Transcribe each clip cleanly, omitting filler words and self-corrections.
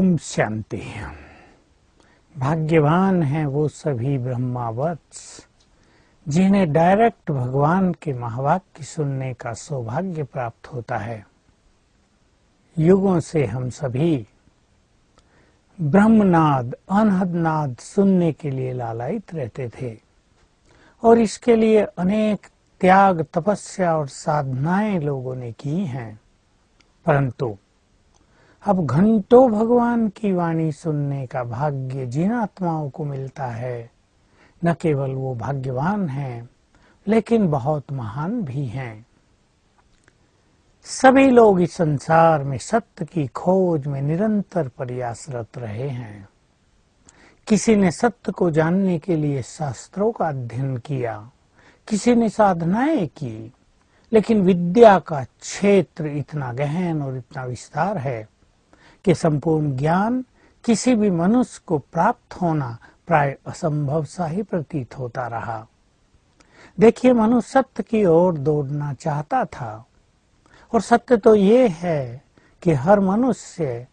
ओम शांति। भाग्यवान हैं वो सभी ब्रह्मावत्स जिन्हें डायरेक्ट भगवान के महावाक्य सुनने का सौभाग्य प्राप्त होता है। युगों से हम सभी ब्रह्मनाद अनहद नाद सुनने के लिए लालायित रहते थे और इसके लिए अनेक त्याग, तपस्या और साधनाएं लोगों ने की हैं, परंतु अब घंटों भगवान की वाणी सुनने का भाग्य जिन आत्माओं को मिलता है, न केवल वो भाग्यवान हैं लेकिन बहुत महान भी हैं। सभी लोग इस संसार में सत्य की खोज में निरंतर प्रयासरत रहे हैं। किसी ने सत्य को जानने के लिए शास्त्रों का अध्ययन किया, किसी ने साधनाएं की, लेकिन विद्या का क्षेत्र इतना गहन और इतना विस्तार है कि संपूर्ण ज्ञान किसी भी मनुष्य को प्राप्त होना प्राय असंभव सा ही प्रतीत होता रहा। देखिए, मनुष्य सत्य की ओर दौड़ना चाहता था और सत्य तो ये है कि हर मनुष्य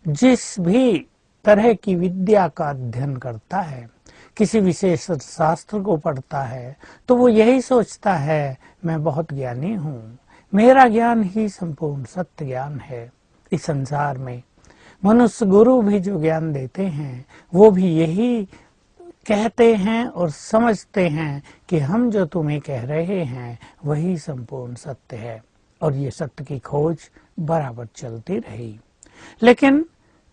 जिस भी तरह की विद्या का अध्ययन करता है, किसी विशेष शास्त्र को पढ़ता है, तो वो यही सोचता है मैं बहुत ज्ञानी हूँ, मेरा ज्ञान ही संपूर्ण सत्य ज्ञान है। इस संसार में मनुष्य गुरु भी जो ज्ञान देते हैं वो भी यही कहते हैं और समझते हैं कि हम जो तुम्हें कह रहे हैं वही संपूर्ण सत्य है, और ये सत्य की खोज बराबर चलती रही। लेकिन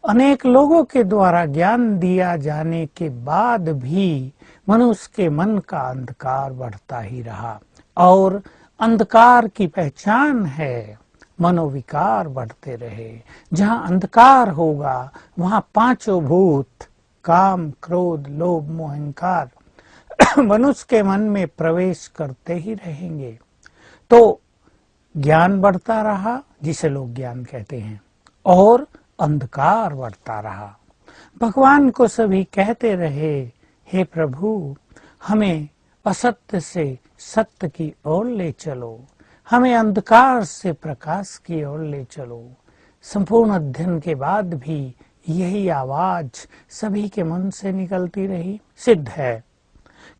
अनेक लोगों के द्वारा ज्ञान दिया जाने के बाद भी मनुष्य के मन का अंधकार बढ़ता ही रहा, और अंधकार की पहचान है मनोविकार बढ़ते रहे। जहाँ अंधकार होगा वहाँ पांचों भूत काम, क्रोध, लोभ, मोह, अहंकार मनुष्य के मन में प्रवेश करते ही रहेंगे। तो ज्ञान बढ़ता रहा, जिसे लोग ज्ञान कहते हैं, और अंधकार बढ़ता रहा। भगवान को सभी कहते रहे, हे प्रभु, हमें असत्य से सत्य की ओर ले चलो, हमें अंधकार से प्रकाश की ओर ले चलो। संपूर्ण अध्ययन के बाद भी यही आवाज सभी के मन से निकलती रही। सिद्ध है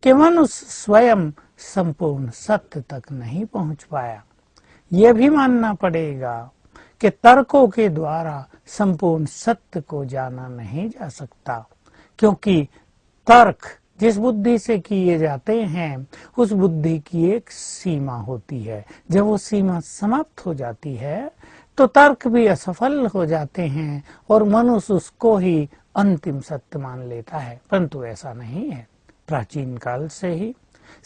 कि मनुष्य स्वयं संपूर्ण सत्य तक नहीं पहुंच पाया। यह भी मानना पड़ेगा कि तर्कों के द्वारा संपूर्ण सत्य को जाना नहीं जा सकता, क्योंकि तर्क जिस बुद्धि से किए जाते हैं उस बुद्धि की एक सीमा होती है। जब वो सीमा समाप्त हो जाती है तो तर्क भी असफल हो जाते हैं और मनुष्य उसको ही अंतिम सत्य मान लेता है, परंतु ऐसा नहीं है। प्राचीन काल से ही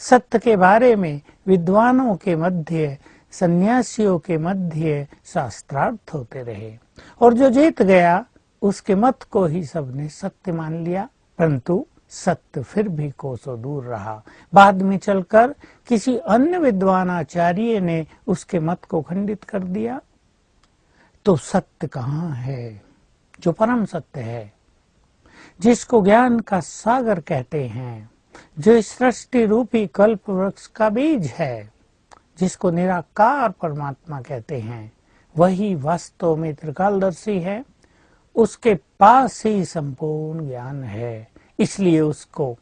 सत्य के बारे में विद्वानों के मध्य, सन्यासियों के मध्य शास्त्रार्थ होते रहे, और जो जीत गया उसके मत को ही सबने सत्य मान लिया, परंतु सत्य फिर भी कोसों दूर रहा। बाद में चलकर किसी अन्य विद्वान आचार्य ने उसके मत को खंडित कर दिया। तो सत्य कहाँ है? जो परम सत्य है, जिसको ज्ञान का सागर कहते हैं, जो सृष्टि रूपी कल्प वृक्ष का बीज है, जिसको निराकार परमात्मा कहते हैं, वही वास्तव में त्रिकालदर्शी है। उसके पास ही संपूर्ण ज्ञान है। इसलिए उसको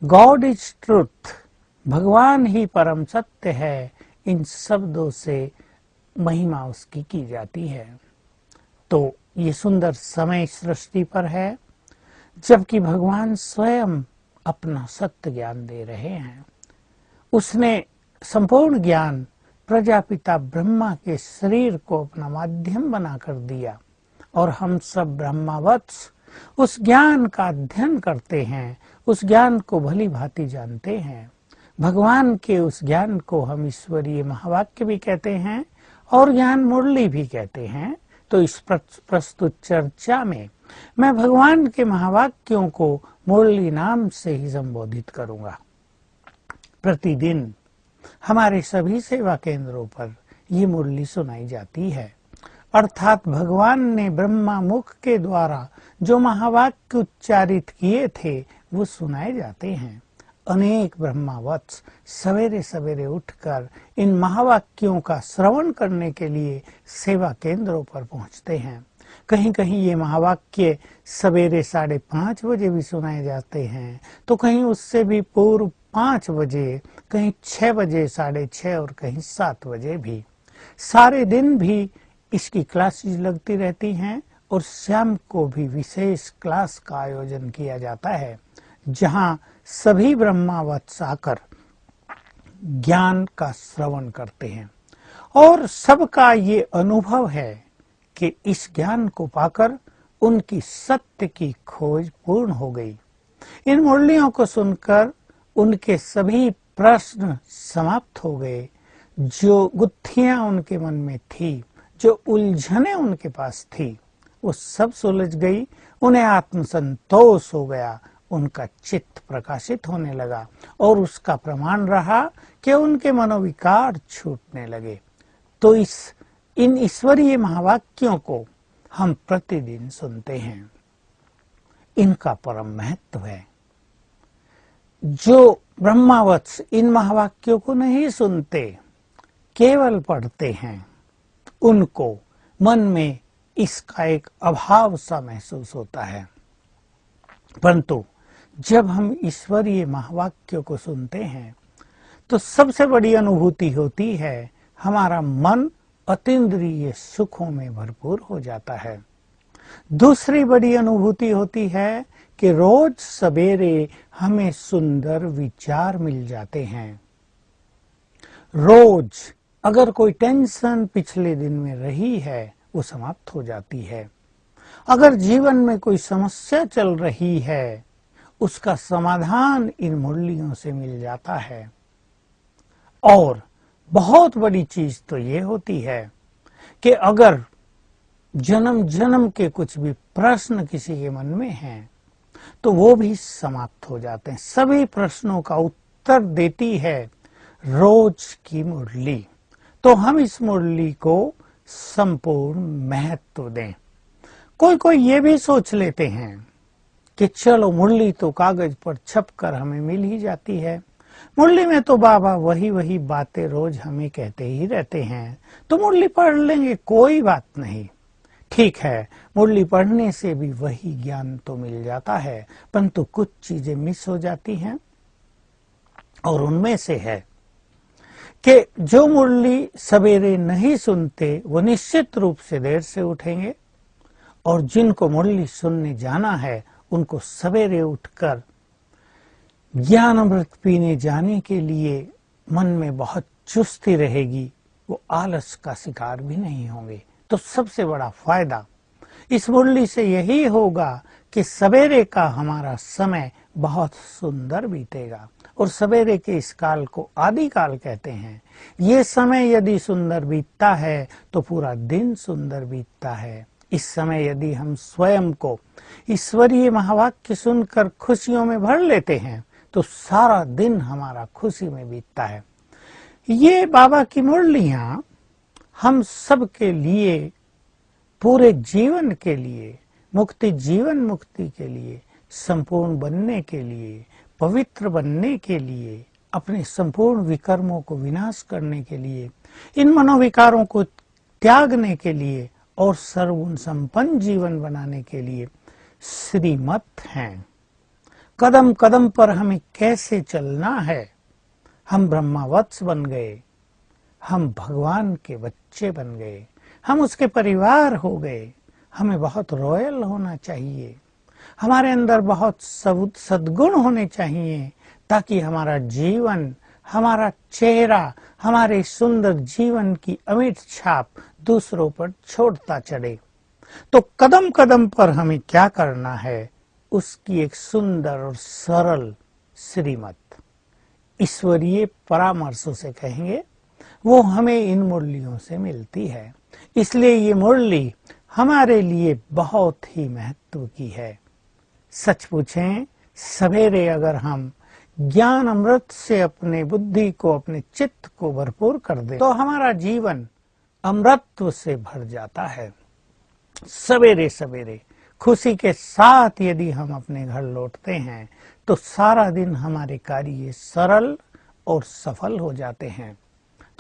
गॉड इज ट्रुथ, भगवान ही परम सत्य है, इन शब्दों से महिमा उसकी की जाती है। तो ये सुंदर समय सृष्टि पर है जबकि भगवान स्वयं अपना सत्य ज्ञान दे रहे हैं। उसने संपूर्ण ज्ञान प्रजापिता ब्रह्मा के शरीर को अपना माध्यम बना कर दिया, और हम सब ब्रह्मावत्स उस ज्ञान का अध्ययन करते हैं, उस ज्ञान को भली भांति जानते हैं। भगवान के उस ज्ञान को हम ईश्वरीय महावाक्य भी कहते हैं और ज्ञान मुरली भी कहते हैं। तो इस प्रस्तुत चर्चा में मैं भगवान के महावाक्यों को मुरली नाम से ही संबोधित करूंगा। प्रतिदिन हमारे सभी सेवा केंद्रों पर ये मुरली सुनाई जाती है, अर्थात भगवान ने ब्रह्मा मुख के द्वारा जो महावाक्य उच्चारित किए थे वो सुनाए जाते हैं। अनेक ब्रह्मावत्स सवेरे सवेरे उठकर इन महावाक्यों का श्रवण करने के लिए सेवा केंद्रों पर पहुंचते हैं। कहीं कहीं ये महावाक्य सवेरे 5:30 बजे भी सुनाए जाते हैं, तो कहीं उससे भी पूर्व 5 बजे, कहीं 6 बजे, 6:30 और कहीं 7 बजे भी। सारे दिन भी इसकी क्लासेस लगती रहती हैं और शाम को भी विशेष क्लास का आयोजन किया जाता है, जहां सभी ब्रह्मावत्स आकर ज्ञान का श्रवण करते हैं और सबका ये अनुभव है कि इस ज्ञान को पाकर उनकी सत्य की खोज पूर्ण हो गई। इन मुरलियों को सुनकर उनके सभी प्रश्न समाप्त हो गए। जो गुत्थियां उनके मन में थी, जो उलझने उनके पास थी, वो सब सुलझ गई। उन्हें आत्मसंतोष हो गया, उनका चित्त प्रकाशित होने लगा और उसका प्रमाण रहा कि उनके मनोविकार छूटने लगे। तो इन ईश्वरीय महावाक्यों को हम प्रतिदिन सुनते हैं। इनका परम महत्व है। जो ब्रह्मावत्स इन महावाक्यों को नहीं सुनते, केवल पढ़ते हैं, उनको मन में इसका एक अभाव सा महसूस होता है। परंतु जब हम ईश्वरीय महावाक्यों को सुनते हैं तो सबसे बड़ी अनुभूति होती है, हमारा मन अतीन्द्रिय सुखों में भरपूर हो जाता है। दूसरी बड़ी अनुभूति होती है कि रोज सवेरे हमें सुंदर विचार मिल जाते हैं। रोज अगर कोई टेंशन पिछले दिन में रही है, वो समाप्त हो जाती है। अगर जीवन में कोई समस्या चल रही है, उसका समाधान इन मुरलियों से मिल जाता है। और बहुत बड़ी चीज तो ये होती है कि अगर जन्म जन्म के कुछ भी प्रश्न किसी के मन में हैं, तो वो भी समाप्त हो जाते हैं। सभी प्रश्नों का उत्तर देती है रोज की मुरली। तो हम इस मुरली को संपूर्ण महत्व दें। कोई कोई ये भी सोच लेते हैं कि चलो मुरली तो कागज पर छपकर हमें मिल ही जाती है, मुरली में तो बाबा वही बातें रोज हमें कहते ही रहते हैं, तो मुरली पढ़ लेंगे, कोई बात नहीं। ठीक है, मुरली पढ़ने से भी वही ज्ञान तो मिल जाता है, परंतु कुछ चीजें मिस हो जाती हैं। और उनमें से है कि जो मुरली सवेरे नहीं सुनते, वो निश्चित रूप से देर से उठेंगे, और जिनको मुरली सुनने जाना है, उनको सवेरे उठकर ज्ञान अमृत पीने जाने के लिए मन में बहुत चुस्ती रहेगी, वो आलस का शिकार भी नहीं होंगे। तो सबसे बड़ा फायदा इस मुरली से यही होगा कि सवेरे का हमारा समय बहुत सुंदर बीतेगा। और सवेरे के इस काल को आदि काल कहते हैं। ये समय यदि सुंदर बीतता है तो पूरा दिन सुंदर बीतता है। इस समय यदि हम स्वयं को ईश्वरीय महावाक्य सुनकर खुशियों में भर लेते हैं, तो सारा दिन हमारा खुशी में बीतता है। ये बाबा की मुरलियां हम सब के लिए, पूरे जीवन के लिए, मुक्ति जीवन मुक्ति के लिए, संपूर्ण बनने के लिए, पवित्र बनने के लिए, अपने संपूर्ण विकर्मों को विनाश करने के लिए, इन मनोविकारों को त्यागने के लिए और सर्वगुण संपन्न जीवन बनाने के लिए श्रीमत हैं। कदम कदम पर हमें कैसे चलना है। हम ब्रह्मावत्स बन गए, हम भगवान के बच्चे बन गए, हम उसके परिवार हो गए। हमें बहुत रॉयल होना चाहिए, हमारे अंदर बहुत सद्गुण होने चाहिए, ताकि हमारा जीवन, हमारा चेहरा, हमारे सुंदर जीवन की अमिट छाप दूसरों पर छोड़ता चले। तो कदम कदम पर हमें क्या करना है, उसकी एक सुंदर और सरल श्रीमत, ईश्वरीय परामर्शों से कहेंगे, वो हमें इन मुरलियों से मिलती है। इसलिए ये मुरली हमारे लिए बहुत ही महत्व की है। सच पूछें, सवेरे अगर हम ज्ञान अमृत से अपने बुद्धि को, अपने चित्त को भरपूर कर दें, तो हमारा जीवन अमृतत्व से भर जाता है। सवेरे सवेरे खुशी के साथ यदि हम अपने घर लौटते हैं, तो सारा दिन हमारे कार्य सरल और सफल हो जाते हैं।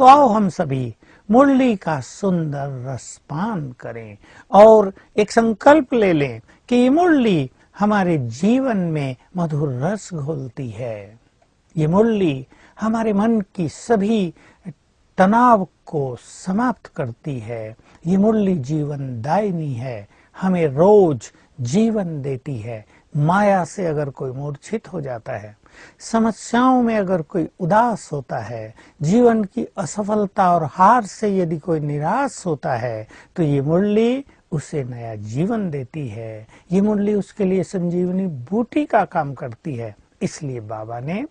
तो आओ हम सभी मुरली का सुंदर रसपान करें और एक संकल्प ले लें कि ये मुरली हमारे जीवन में मधुर रस घोलती है। ये मुरली हमारे मन की सभी तनाव को समाप्त करती है। ये मुरली जीवन दायिनी है, हमें रोज जीवन देती है। माया से अगर कोई मूर्छित हो जाता है, समस्याओं में अगर कोई उदास होता है, जीवन की असफलता और हार से यदि कोई निराश होता है, तो ये मुरली उसे नया जीवन देती है। ये मुरली उसके लिए संजीवनी बूटी का काम करती है। इसलिए बाबा ने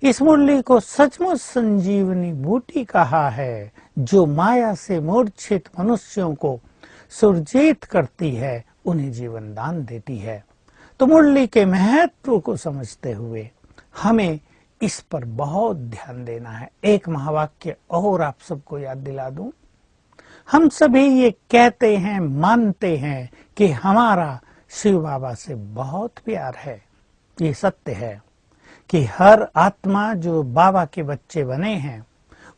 इस मुरली को सचमुच संजीवनी बूटी कहा है, जो माया से मूर्छित मनुष्यों को सुरजीत करती है, उन्हें जीवन दान देती है। तो मुरली के महत्व को समझते हुए हमें इस पर बहुत ध्यान देना है। एक महावाक्य और आप सबको याद दिला दूं, हम सभी ये कहते हैं, मानते हैं कि हमारा शिव बाबा से बहुत प्यार है। ये सत्य है कि हर आत्मा जो बाबा के बच्चे बने हैं,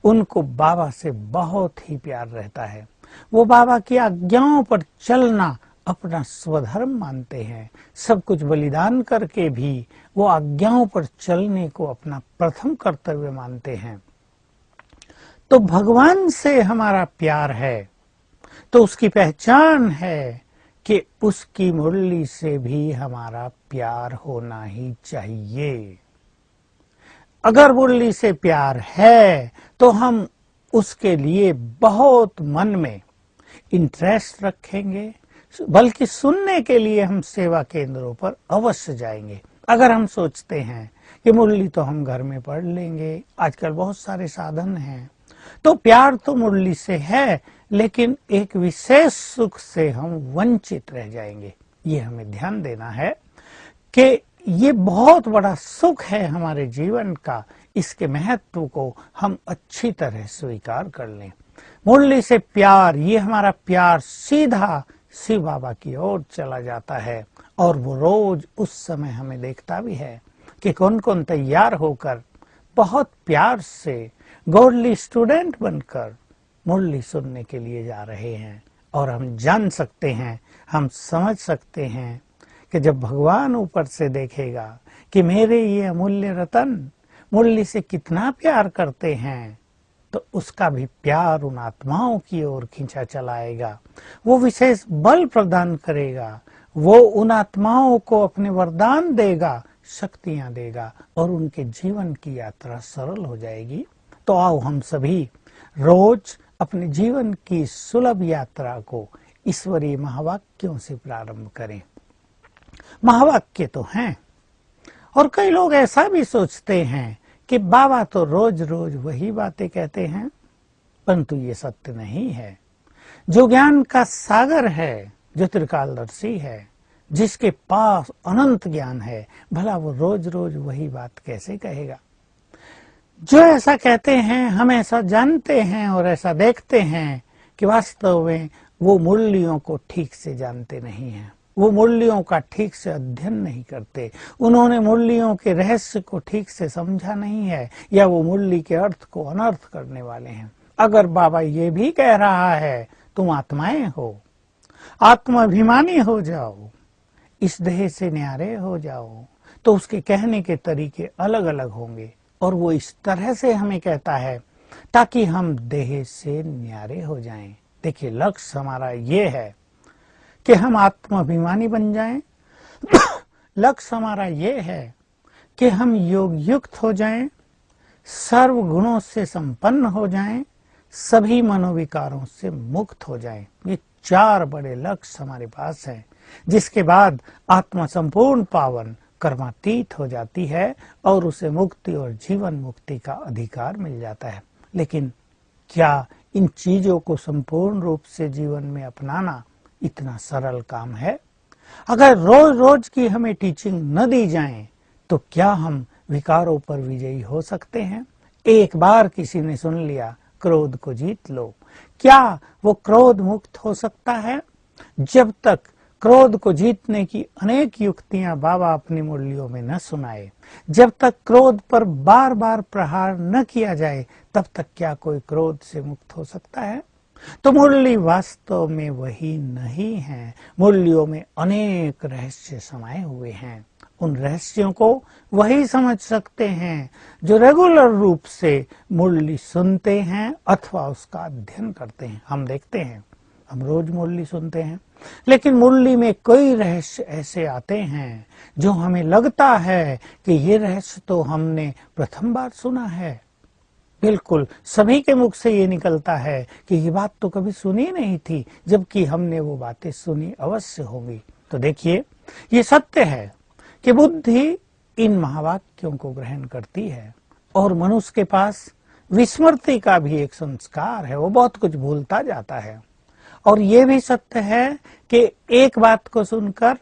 उनको बाबा से बहुत ही प्यार रहता है। वो बाबा की आज्ञाओं पर चलना अपना स्वधर्म मानते हैं। सब कुछ बलिदान करके भी वो आज्ञाओं पर चलने को अपना प्रथम कर्तव्य मानते हैं। तो भगवान से हमारा प्यार है, तो उसकी पहचान है कि उसकी मुरली से भी हमारा प्यार होना ही चाहिए। अगर मुरली से प्यार है तो हम उसके लिए बहुत मन में इंटरेस्ट रखेंगे, बल्कि सुनने के लिए हम सेवा केंद्रों पर अवश्य जाएंगे। अगर हम सोचते हैं कि मुरली तो हम घर में पढ़ लेंगे, आजकल बहुत सारे साधन हैं, तो प्यार तो मुरली से है, लेकिन एक विशेष सुख से हम वंचित रह जाएंगे। ये हमें ध्यान देना है कि ये बहुत बड़ा सुख है हमारे जीवन का। इसके महत्व को हम अच्छी तरह स्वीकार कर लें। मुरली से प्यार, ये हमारा प्यार सीधा शिव बाबा की ओर चला जाता है, और वो रोज उस समय हमें देखता भी है कि कौन कौन तैयार होकर बहुत प्यार से गॉडली स्टूडेंट बनकर मुरली सुनने के लिए जा रहे हैं। और हम जान सकते हैं, हम समझ सकते हैं कि जब भगवान ऊपर से देखेगा कि मेरे ये अमूल्य रतन मुरली से कितना प्यार करते हैं, तो उसका भी प्यार उन आत्माओं की ओर खींचा चलाएगा। वो विशेष बल प्रदान करेगा, वो उन आत्माओं को अपने वरदान देगा, शक्तियां देगा, और उनके जीवन की यात्रा सरल हो जाएगी। तो आओ हम सभी रोज अपने जीवन की सुलभ यात्रा को ईश्वरीय महावाक्यों से प्रारंभ करें। महावाक्य तो हैं, और कई लोग ऐसा भी सोचते हैं कि बाबा तो रोज रोज वही बातें कहते हैं, परंतु ये सत्य नहीं है। जो ज्ञान का सागर है, जो त्रिकालदर्शी है, जिसके पास अनंत ज्ञान है, भला वो रोज रोज वही बात कैसे कहेगा। जो ऐसा कहते हैं, हम ऐसा जानते हैं और ऐसा देखते हैं कि वास्तव में वो मुरलियों को ठीक से जानते नहीं हैं, वो मुरलियों का ठीक से अध्ययन नहीं करते, उन्होंने मुरलियों के रहस्य को ठीक से समझा नहीं है, या वो मुरली के अर्थ को अनर्थ करने वाले हैं। अगर बाबा ये भी कह रहा है तुम आत्माएं हो, आत्माभिमानी हो जाओ, इस देह से न्यारे हो जाओ, तो उसके कहने के तरीके अलग अलग होंगे, और वो इस तरह से हमें कहता है ताकि हम देह से न्यारे हो जाएं। देखिए, लक्ष्य हमारा ये है कि हम आत्माभिमानी बन जाएं। लक्ष्य हमारा ये है कि हम योग युक्त हो जाएं, सर्व गुणों से संपन्न हो जाएं, सभी मनोविकारों से मुक्त हो जाएं। ये 4 बड़े लक्ष्य हमारे पास हैं, जिसके बाद आत्मा संपूर्ण पावन कर्मातीत हो जाती है और उसे मुक्ति और जीवन मुक्ति का अधिकार मिल जाता है। लेकिन क्या इन चीजों को संपूर्ण रूप से जीवन में अपनाना इतना सरल काम है? अगर रोज रोज की हमें टीचिंग न दी जाए, तो क्या हम विकारों पर विजयी हो सकते हैं? एक बार किसी ने सुन लिया क्रोध को जीत लो, क्या वो क्रोध मुक्त हो सकता है? जब तक क्रोध को जीतने की अनेक युक्तियां बाबा अपनी मुरलियों में न सुनाए। जब तक क्रोध पर बार बार प्रहार न किया जाए तब तक क्या कोई क्रोध से मुक्त हो सकता है? तो मुरली वास्तव में वही नहीं है। मुरलियों में अनेक रहस्य समाये हुए हैं। उन रहस्यों को वही समझ सकते हैं जो रेगुलर रूप से मुरली सुनते हैं अथवा उसका अध्ययन करते हैं। हम देखते हैं, हम रोज मुरली सुनते हैं, लेकिन मुरली में कई रहस्य ऐसे आते हैं जो हमें लगता है कि ये रहस्य तो हमने प्रथम बार सुना है। बिल्कुल सभी के मुख से ये निकलता है कि ये बात तो कभी सुनी नहीं थी, जबकि हमने वो बातें सुनी अवश्य होगी। तो देखिए, ये सत्य है कि बुद्धि इन महावाक्यों को ग्रहण करती है और मनुष्य के पास विस्मृति का भी एक संस्कार है, वो बहुत कुछ भूलता जाता है। और ये भी सत्य है कि एक बात को सुनकर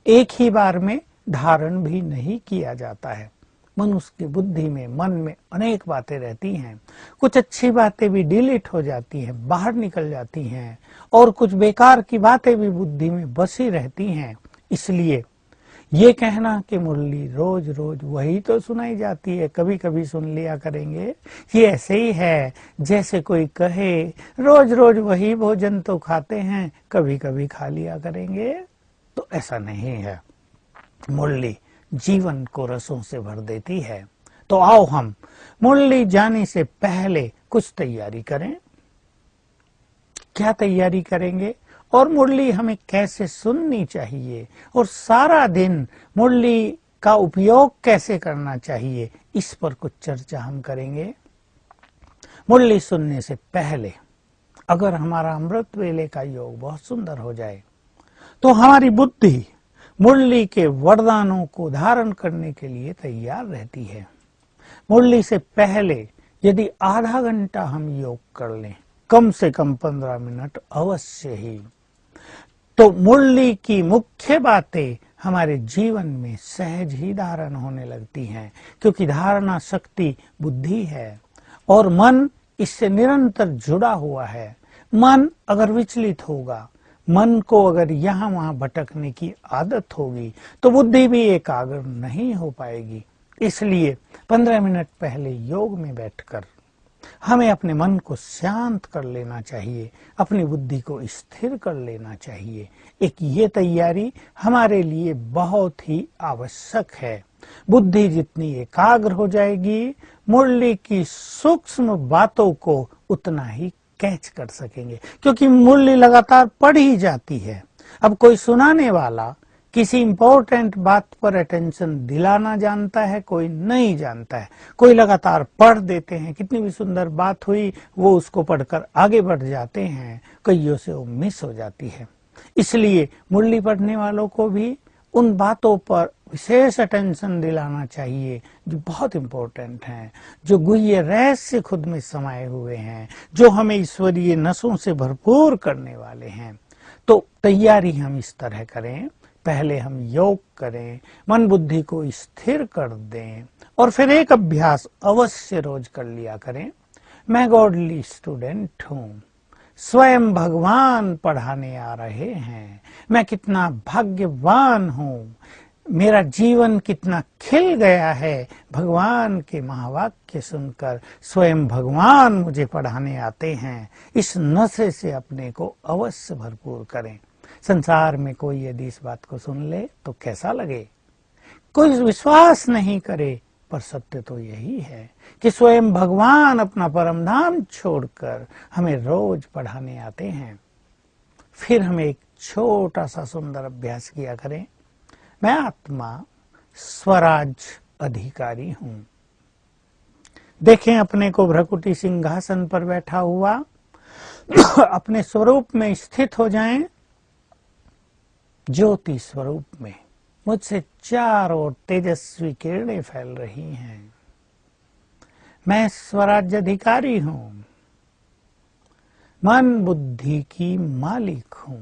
एक ही बार में धारण भी नहीं किया जाता है। मनुष्य की बुद्धि में, मन में अनेक बातें रहती हैं। कुछ अच्छी बातें भी डिलीट हो जाती हैं, बाहर निकल जाती हैं, और कुछ बेकार की बातें भी बुद्धि में बसी रहती हैं। इसलिए ये कहना कि मुरली रोज रोज वही तो सुनाई जाती है, कभी कभी सुन लिया करेंगे, ये ऐसे ही है जैसे कोई कहे रोज रोज वही भोजन तो खाते हैं, कभी कभी खा लिया करेंगे। तो ऐसा नहीं है। मुरली जीवन को रसों से भर देती है। तो आओ हम मुरली जाने से पहले कुछ तैयारी करें। क्या तैयारी करेंगे और मुरली हमें कैसे सुननी चाहिए और सारा दिन मुरली का उपयोग कैसे करना चाहिए, इस पर कुछ चर्चा हम करेंगे। मुरली सुनने से पहले अगर हमारा अमृत वेले का योग बहुत सुंदर हो जाए तो हमारी बुद्धि मुरली के वरदानों को धारण करने के लिए तैयार रहती है। मुरली से पहले यदि आधा घंटा हम योग कर लें, कम से कम 15 मिनट अवश्य ही, तो मुरली की मुख्य बातें हमारे जीवन में सहज ही धारण होने लगती हैं, क्योंकि धारणा शक्ति बुद्धि है और मन इससे निरंतर जुड़ा हुआ है। मन अगर विचलित होगा, मन को अगर यहाँ वहां भटकने की आदत होगी, तो बुद्धि भी एकाग्र नहीं हो पाएगी। इसलिए 15 मिनट पहले योग में बैठकर हमें अपने मन को शांत कर लेना चाहिए, अपनी बुद्धि को स्थिर कर लेना चाहिए। एक ये तैयारी हमारे लिए बहुत ही आवश्यक है। बुद्धि जितनी एकाग्र हो जाएगी, मुरली की सूक्ष्म बातों को उतना ही कैच कर सकेंगे, क्योंकि मुरली लगातार पढ़ी जाती है। अब कोई सुनाने वाला किसी इंपॉर्टेंट बात पर अटेंशन दिलाना जानता है, कोई नहीं जानता है। कोई लगातार पढ़ देते हैं, कितनी भी सुंदर बात हुई वो उसको पढ़कर आगे बढ़ जाते हैं, कईयों से वो मिस हो जाती है। इसलिए मुरली पढ़ने वालों को भी उन बातों पर विशेष अटेंशन दिलाना चाहिए जो बहुत इंपॉर्टेंट हैं, जो गुह्य रहस्य खुद में समाये हुए हैं, जो हमें ईश्वरीय नसों से भरपूर करने वाले हैं। तो तैयारी हम इस तरह करें, पहले हम योग करें, मन बुद्धि को स्थिर कर दें और फिर एक अभ्यास अवश्य रोज कर लिया करें। मैं गॉडली स्टूडेंट हूँ, स्वयं भगवान पढ़ाने आ रहे हैं, मैं कितना भाग्यवान हूँ, मेरा जीवन कितना खिल गया है भगवान के महावाक्य सुनकर, स्वयं भगवान मुझे पढ़ाने आते हैं। इस नशे से अपने को अवश्य भरपूर करें। संसार में कोई यदि इस बात को सुन ले तो कैसा लगे? कोई विश्वास नहीं करे, पर सत्य तो यही है कि स्वयं भगवान अपना परम धाम छोड़कर हमें रोज पढ़ाने आते हैं। फिर हमें एक छोटा सा सुंदर अभ्यास किया करें। मैं आत्मा स्वराज अधिकारी हूं। देखें अपने को भ्रकुटी सिंहासन पर बैठा हुआ, अपने स्वरूप में स्थित हो जाएं, ज्योति स्वरूप में। मुझसे चारों ओर तेजस्वी किरणें फैल रही हैं। मैं स्वराज्य अधिकारी हूं, मन बुद्धि की मालिक हूं।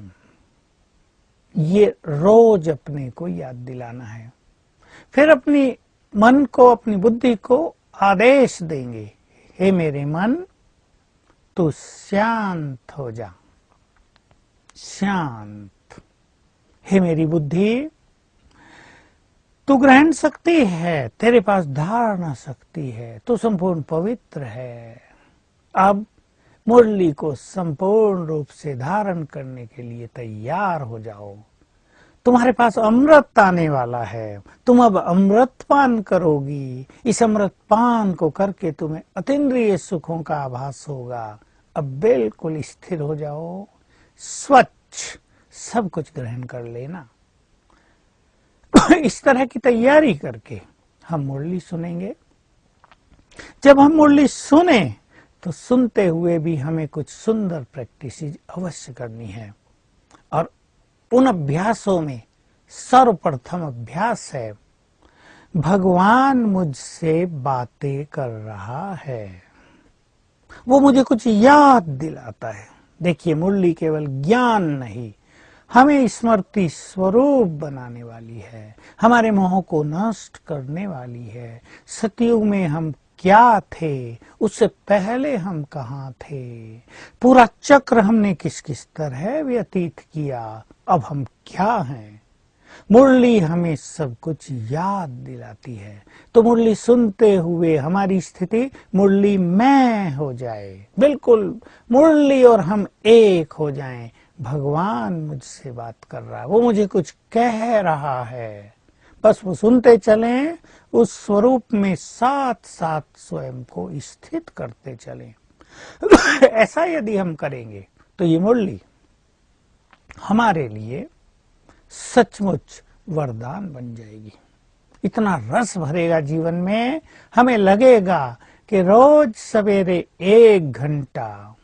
ये रोज अपने को याद दिलाना है। फिर अपनी मन को, अपनी बुद्धि को आदेश देंगे, हे मेरे मन, तू शांत हो जा, शांत। हे मेरी बुद्धि, तू ग्रहण शक्ति है, तेरे पास धारणा शक्ति है, तू संपूर्ण पवित्र है। अब मुरली को संपूर्ण रूप से धारण करने के लिए तैयार हो जाओ। तुम्हारे पास अमृत आने वाला है, तुम अब अमृत पान करोगी। इस अमृत पान को करके तुम्हें अतीन्द्रिय सुखों का आभास होगा। अब बिल्कुल स्थिर हो जाओ, स्वच्छ सब कुछ ग्रहण कर लेना। इस तरह की तैयारी करके हम मुरली सुनेंगे। जब हम मुरली सुने तो सुनते हुए भी हमें कुछ सुंदर प्रैक्टिस अवश्य करनी है। और उन अभ्यासों में सर्वप्रथम अभ्यास है, भगवान मुझसे बातें कर रहा है, वो मुझे कुछ याद दिलाता है। देखिए, मुरली केवल ज्ञान नहीं, हमें स्मृति स्वरूप बनाने वाली है, हमारे मोह को नष्ट करने वाली है। सतयुग में हम क्या थे, उससे पहले हम कहाँ थे, पूरा चक्र हमने किस किस तरह व्यतीत किया, अब हम क्या हैं। मुरली हमें सब कुछ याद दिलाती है। तो मुरली सुनते हुए हमारी स्थिति मुरली में हो जाए, बिल्कुल मुरली और हम एक हो जाएं। भगवान मुझसे बात कर रहा है, वो मुझे कुछ कह रहा है, बस वो सुनते चलें, उस स्वरूप में साथ साथ स्वयं को स्थित करते चलें। ऐसा यदि हम करेंगे तो ये मुरली हमारे लिए सचमुच वरदान बन जाएगी। इतना रस भरेगा जीवन में, हमें लगेगा कि रोज सवेरे 1 घंटा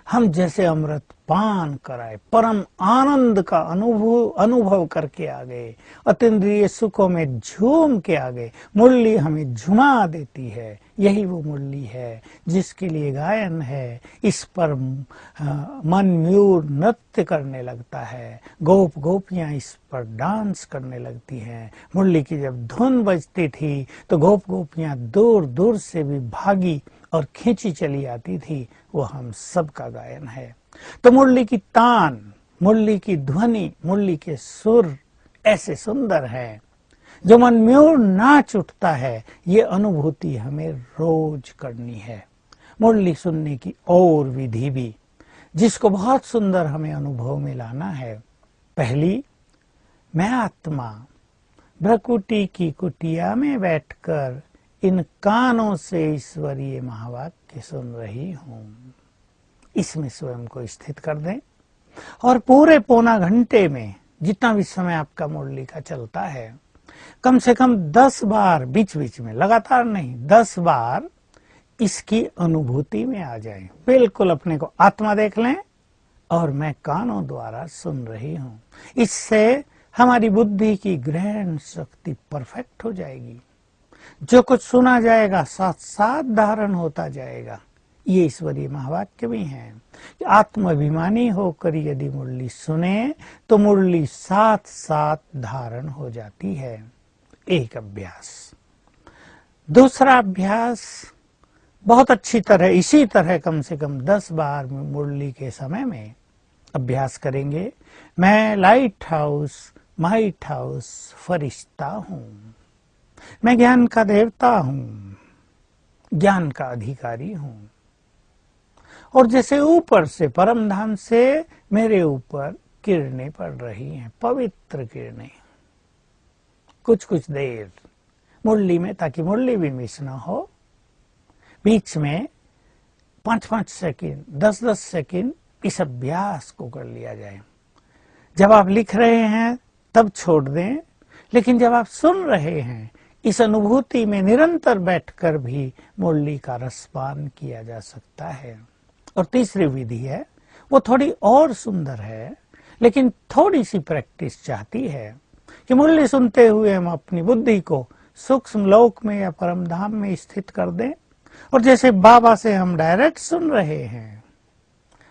हम जैसे अमृत पान कराए, परम आनंद का अनुभव करके आ गए, अतीन्द्रिय सुखों में झूम के आ गए। मुरली हमें झुमा देती है। यही वो मुरली है जिसके लिए गायन है। इस पर मन मयूर नृत्य करने लगता है, गोप गोपियां इस पर डांस करने लगती हैं। मुरली की जब धुन बजती थी तो गोप गोपियां दूर दूर से भी भागी और खींची चली आती थी। वो हम सब का गायन है। तो मुरली की तान, मुरली की ध्वनि, मुरली के सुर ऐसे सुंदर है, जो मन म्यूर नाच उठता है। ये अनुभूति हमें रोज करनी है। मुरली सुनने की और विधि भी, जिसको बहुत सुंदर हमें अनुभव में लाना है। पहली, मैं आत्मा भ्रकुटी की कुटिया में बैठकर इन कानों से ईश्वरीय महावाक्य सुन रही हूं। इसमें स्वयं को स्थित कर दें और पूरे पौना घंटे में, जितना भी समय आपका मुरली का चलता है, कम से कम 10 बार, बीच बीच में, लगातार नहीं, 10 बार इसकी अनुभूति में आ जाएं। बिल्कुल अपने को आत्मा देख लें और मैं कानों द्वारा सुन रही हूं। इससे हमारी बुद्धि की ग्रहण शक्ति परफेक्ट हो जाएगी। जो कुछ सुना जाएगा साथ साथ धारण होता जाएगा। ये ईश्वरीय महावाक्य भी है कि आत्माभिमानी होकर यदि मुरली सुने तो मुरली साथ साथ धारण हो जाती है। एक अभ्यास। दूसरा अभ्यास, बहुत अच्छी तरह इसी तरह कम से कम 10 बार मुरली के समय में अभ्यास करेंगे। मैं लाइट हाउस, माइट हाउस फरिश्ता हूं, मैं ज्ञान का देवता हूं, ज्ञान का अधिकारी हूं, और जैसे ऊपर से, परम धाम से मेरे ऊपर किरणें पड़ रही हैं, पवित्र किरणें, कुछ कुछ देर मुरली में, ताकि मुरली भी मिस न हो। बीच में 5-5 सेकंड, 10-10 सेकंड इस अभ्यास को कर लिया जाए। जब आप लिख रहे हैं तब छोड़ दें, लेकिन जब आप सुन रहे हैं, इस अनुभूति में निरंतर बैठकर भी मुरली का रसपान किया जा सकता है। और तीसरी विधि है, वो थोड़ी और सुंदर है, लेकिन थोड़ी सी प्रैक्टिस चाहती है कि मुरली सुनते हुए हम अपनी बुद्धि को सूक्ष्म लोक में या परम धाम में स्थित कर दें, और जैसे बाबा से हम डायरेक्ट सुन रहे हैं,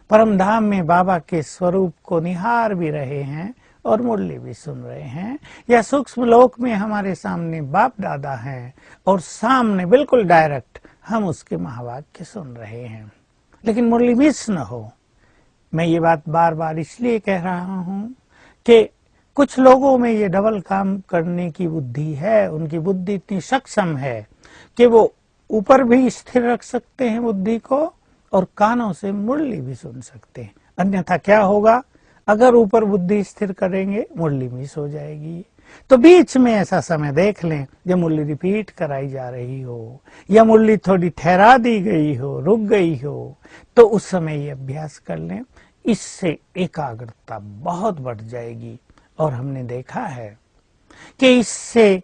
परम धाम में बाबा के स्वरूप को निहार भी रहे हैं और मुरली भी सुन रहे हैं, या सूक्ष्म लोक में हमारे सामने बाप दादा हैं और सामने बिल्कुल डायरेक्ट हम उसके महावाक्य सुन रहे हैं, लेकिन मुरली मिस न हो। मैं ये बात बार बार इसलिए कह रहा हूं कि कुछ लोगों में ये डबल काम करने की बुद्धि है, उनकी बुद्धि इतनी सक्षम है कि वो ऊपर भी स्थिर रख सकते हैं बुद्धि को और कानों से मुरली भी सुन सकते हैं। अन्यथा क्या होगा, अगर ऊपर बुद्धि स्थिर करेंगे मुरली मिस हो जाएगी। तो बीच में ऐसा समय देख लें जब मुरली रिपीट कराई जा रही हो या मुरली थोड़ी ठहरा दी गई हो, रुक गई हो, तो उस समय ये अभ्यास कर लें। इससे एकाग्रता बहुत बढ़ जाएगी और हमने देखा है कि इससे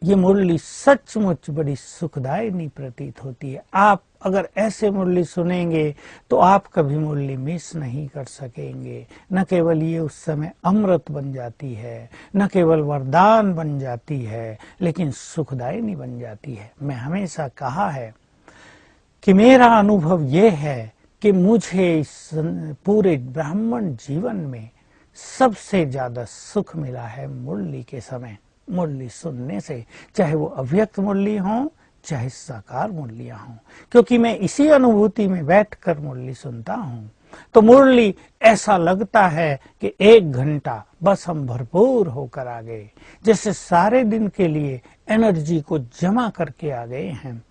ये मुरली सचमुच बड़ी सुखदायिनी प्रतीत होती है। आप अगर ऐसे मुरली सुनेंगे तो आप कभी मुरली मिस नहीं कर सकेंगे। न केवल ये उस समय अमृत बन जाती है, न केवल वरदान बन जाती है, लेकिन सुखदायिनी बन जाती है। मैं हमेशा कहा है कि मेरा अनुभव ये है कि मुझे इस पूरे ब्राह्मण जीवन में सबसे ज्यादा सुख मिला है मुरली के समय, मुरली सुनने से, चाहे वो अव्यक्त मुरली हो चाहे साकार मुरलियां हों, क्योंकि मैं इसी अनुभूति में बैठकर मुरली सुनता हूं। तो मुरली ऐसा लगता है कि 1 घंटा बस हम भरपूर होकर आ गए, जैसे सारे दिन के लिए एनर्जी को जमा करके आ गए हैं।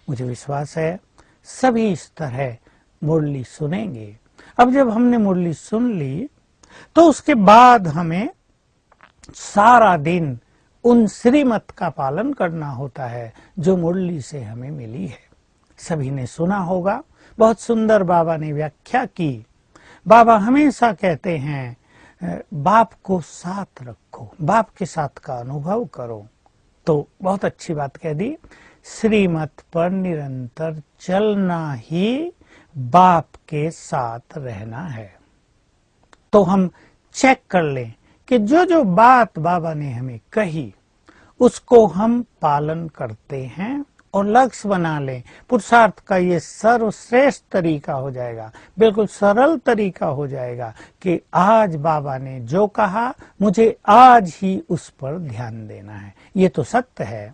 मुझे विश्वास है सभी इस तरह मुरली सुनेंगे। अब जब हमने मुरली सुन ली तो उसके बाद हमें सारा दिन उन श्रीमत का पालन करना होता है जो मुरली से हमें मिली है। सभी ने सुना होगा, बहुत सुंदर बाबा ने व्याख्या की। बाबा हमेशा कहते हैं बाप को साथ रखो, बाप के साथ का अनुभव करो। तो बहुत अच्छी बात कह दी, श्रीमत पर निरंतर चलना ही बाप के साथ रहना है। तो हम चेक कर लें कि जो जो बात बाबा ने हमें कही उसको हम पालन करते हैं और लक्ष्य बना लें। पुरुषार्थ का ये सर्वश्रेष्ठ तरीका हो जाएगा, बिल्कुल सरल तरीका हो जाएगा कि आज बाबा ने जो कहा मुझे आज ही उस पर ध्यान देना है। ये तो सत्य है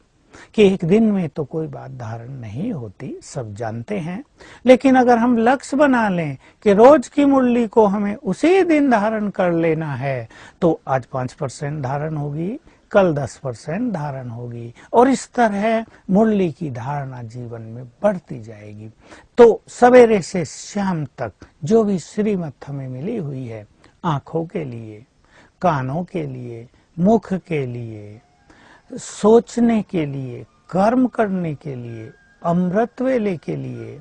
कि एक दिन में तो कोई बात धारण नहीं होती, सब जानते हैं, लेकिन अगर हम लक्ष्य बना लें कि रोज की मुरली को हमें उसी दिन धारण कर लेना है, तो आज 5% धारण होगी, कल 10% धारण होगी और इस तरह मुरली की धारणा जीवन में बढ़ती जाएगी। तो सवेरे से शाम तक जो भी श्रीमत हमें मिली हुई है, आंखों के लिए, कानों के लिए, मुख के लिए, सोचने के लिए, कर्म करने के लिए, अमृत वेले के लिए,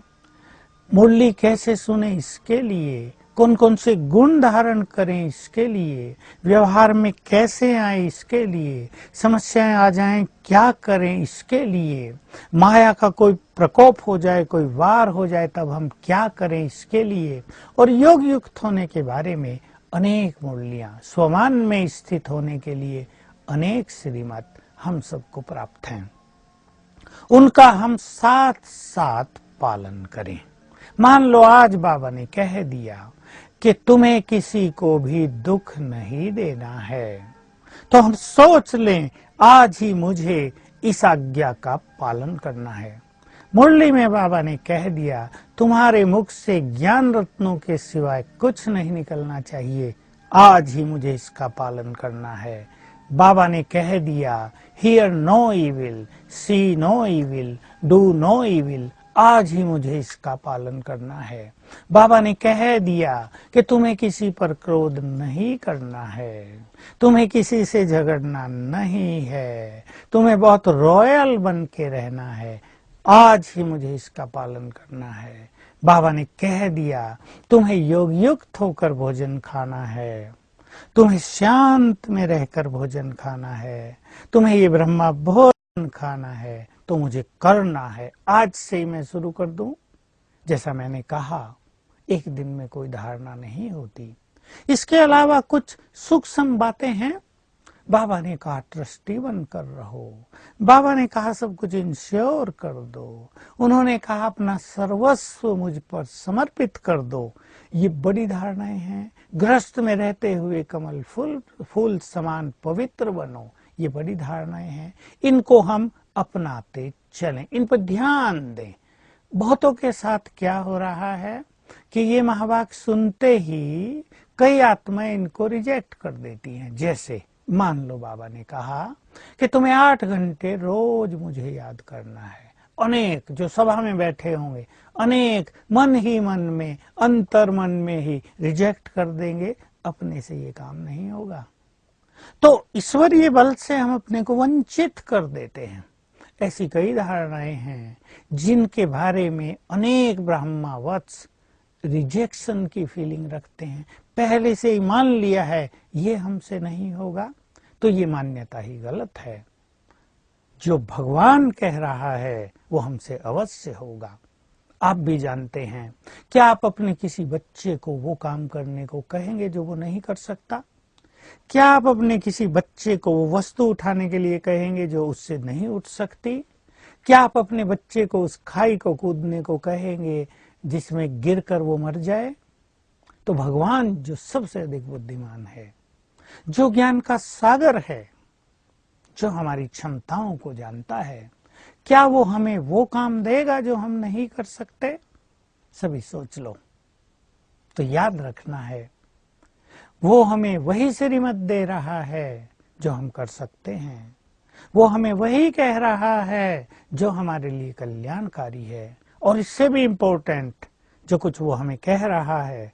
मुरली कैसे सुने इसके लिए, कौन कौन से गुण धारण करें इसके लिए, व्यवहार में कैसे आए इसके लिए, समस्याएं आ जाएं क्या करें इसके लिए, माया का कोई प्रकोप हो जाए, कोई वार हो जाए तब हम क्या करें इसके लिए, और योग युक्त होने के बारे में अनेक मुरलियां, स्वमान में स्थित होने के लिए अनेक श्रीमत हम सबको प्राप्त हैं। उनका हम साथ साथ पालन करें। मान लो आज बाबा ने कह दिया कि तुम्हें किसी को भी दुख नहीं देना है, तो हम सोच लें आज ही मुझे इस आज्ञा का पालन करना है। मुरली में बाबा ने कह दिया तुम्हारे मुख से ज्ञान रत्नों के सिवाय कुछ नहीं निकलना चाहिए, आज ही मुझे इसका पालन करना है। बाबा ने कह दिया hear no evil, see no evil, do no evil, आज ही मुझे इसका पालन करना है। बाबा ने कह दिया कि तुम्हें किसी पर क्रोध नहीं करना है, तुम्हें किसी से झगड़ना नहीं है, तुम्हें बहुत रॉयल बन के रहना है, आज ही मुझे इसका पालन करना है। बाबा ने कह दिया तुम्हें योग युक्त होकर भोजन खाना है, तुम्हें शांत में रहकर भोजन खाना है, तुम्हें ये ब्रह्मा भोजन खाना है, तो मुझे करना है। आज से ही मैं शुरू कर दूं। जैसा मैंने कहा एक दिन में कोई धारणा नहीं होती। इसके अलावा कुछ सूक्ष्म बातें हैं। बाबा ने कहा ट्रस्टी बनकर रहो, बाबा ने कहा सब कुछ इंश्योर कर दो, उन्होंने कहा अपना सर्वस्व मुझ पर समर्पित कर दो। ये बड़ी धारणाएं हैं। गृहस्थ में रहते हुए कमल फूल समान पवित्र बनो, ये बड़ी धारणाएं हैं। इनको हम अपनाते चलें, इन पर ध्यान दें। बहुतों के साथ क्या हो रहा है कि ये महावाक्य सुनते ही कई आत्माएं इनको रिजेक्ट कर देती हैं। जैसे मान लो बाबा ने कहा कि तुम्हें 8 घंटे रोज मुझे याद करना है। अनेक जो सभा में बैठे होंगे, अनेक मन ही मन में, अंतर मन में ही रिजेक्ट कर देंगे, अपने से ये काम नहीं होगा। तो ईश्वरीय बल से हम अपने को वंचित कर देते हैं। ऐसी कई धारणाएं हैं जिनके बारे में अनेक ब्रह्मावत्स रिजेक्शन की फीलिंग रखते हैं। पहले से ही मान लिया है ये हमसे नहीं होगा, तो ये मान्यता ही गलत है। जो भगवान कह रहा है वो हमसे अवश्य होगा। आप भी जानते हैं, क्या आप अपने किसी बच्चे को वो काम करने को कहेंगे जो वो नहीं कर सकता? क्या आप अपने किसी बच्चे को वो वस्तु उठाने के लिए कहेंगे जो उससे नहीं उठ सकती? क्या आप अपने बच्चे को उस खाई को कूदने को कहेंगे जिसमें गिरकर वो मर जाए? तो भगवान जो सबसे अधिक बुद्धिमान है, जो ज्ञान का सागर है, जो हमारी क्षमताओं को जानता है, क्या वो हमें वो काम देगा जो हम नहीं कर सकते? सभी सोच लो। तो याद रखना है, वो हमें वही श्रीमत दे रहा है जो हम कर सकते हैं। वो हमें वही कह रहा है जो हमारे लिए कल्याणकारी है। और इससे भी इम्पोर्टेंट, जो कुछ वो हमें कह रहा है,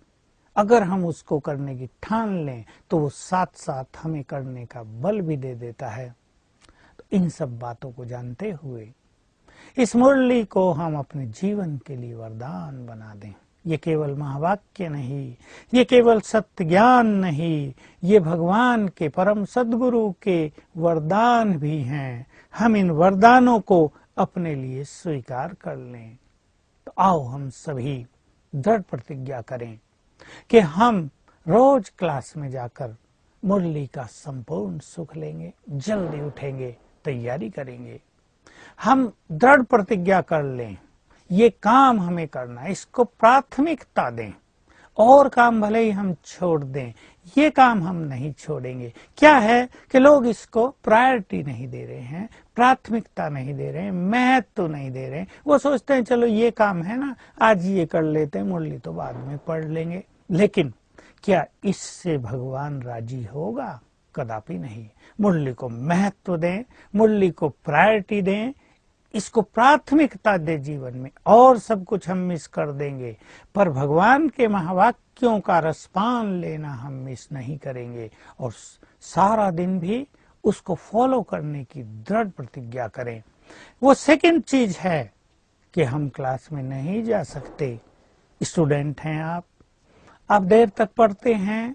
अगर हम उसको करने की ठान लें तो वो साथ साथ हमें करने का बल भी दे देता है। तो इन सब बातों को जानते हुए इस मुरली को हम अपने जीवन के लिए वरदान बना दें। ये केवल महावाक्य नहीं, ये केवल सत्य ज्ञान नहीं, ये भगवान के परम सद्गुरु के वरदान भी हैं। हम इन वरदानों को अपने लिए स्वीकार कर लें। तो आओ हम सभी दृढ़ प्रतिज्ञा करें कि हम रोज क्लास में जाकर मुरली का संपूर्ण सुख लेंगे। जल्दी उठेंगे, तैयारी करेंगे, हम दृढ़ प्रतिज्ञा कर लें ये काम हमें करना है, इसको प्राथमिकता दें। और काम भले ही हम छोड़ दें, ये काम हम नहीं छोड़ेंगे। क्या है कि लोग इसको प्रायोरिटी नहीं दे रहे हैं, प्राथमिकता नहीं दे रहे हैं, महत्व नहीं दे रहे हैं। वो सोचते हैं चलो ये काम है ना, आज ये कर लेते हैं, मुरली तो बाद में पढ़ लेंगे। लेकिन क्या इससे भगवान राजी होगा? कदापि नहीं। मुरली को महत्व दें, मुरली को प्रायोरिटी दें, इसको प्राथमिकता दे जीवन में, और सब कुछ हम मिस कर देंगे, पर भगवान के महावाक्यों का रसपान लेना हम मिस नहीं करेंगे। और सारा दिन भी उसको फॉलो करने की दृढ़ प्रतिज्ञा करें। वो सेकंड चीज है कि हम क्लास में नहीं जा सकते। स्टूडेंट हैं आप देर तक पढ़ते हैं,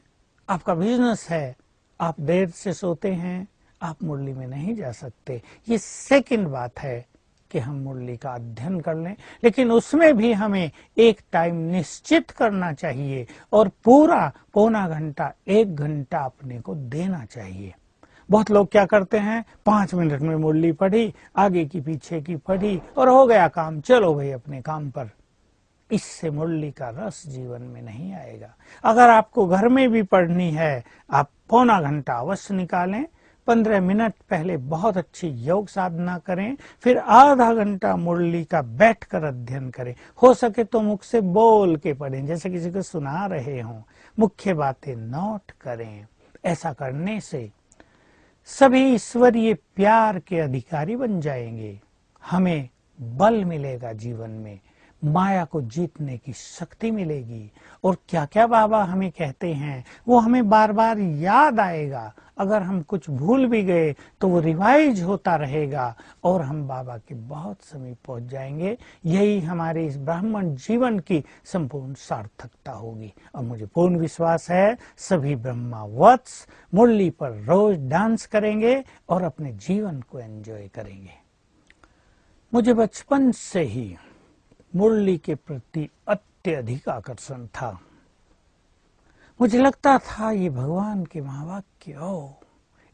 आपका बिजनेस है, आप देर से सोते हैं, आप मुरली में नहीं जा सकते। ये सेकंड बात है कि हम मुरली का अध्ययन कर लें, लेकिन उसमें भी हमें एक टाइम निश्चित करना चाहिए और पूरा पौना घंटा 1 घंटा अपने को देना चाहिए। बहुत लोग क्या करते हैं, 5 मिनट में मुरली पढ़ी, आगे की पीछे की पढ़ी और हो गया काम, चलो भाई अपने काम पर। इससे मुरली का रस जीवन में नहीं आएगा। अगर आपको घर में भी पढ़नी है, आप पौना घंटा अवश्य निकालें। 15 मिनट पहले बहुत अच्छी योग साधना करें, फिर आधा घंटा मुरली का बैठकर अध्ययन करें। हो सके तो मुख से बोल के पढ़ें, जैसे किसी को सुना रहे हों। मुख्य बातें नोट करें। ऐसा करने से सभी ईश्वरीय प्यार के अधिकारी बन जाएंगे। हमें बल मिलेगा जीवन में, माया को जीतने की शक्ति मिलेगी। और क्या क्या बाबा हमें कहते हैं वो हमें बार बार याद आएगा। अगर हम कुछ भूल भी गए तो वो रिवाइज होता रहेगा और हम बाबा के बहुत समीप पहुंच जाएंगे। यही हमारे इस ब्राह्मण जीवन की संपूर्ण सार्थकता होगी। और मुझे पूर्ण विश्वास है सभी ब्रह्मावत्स मुरली पर रोज डांस करेंगे और अपने जीवन को एंजॉय करेंगे। मुझे बचपन से ही मुरली के प्रति अत्यधिक आकर्षण था। मुझे लगता था ये भगवान के महावाक्य,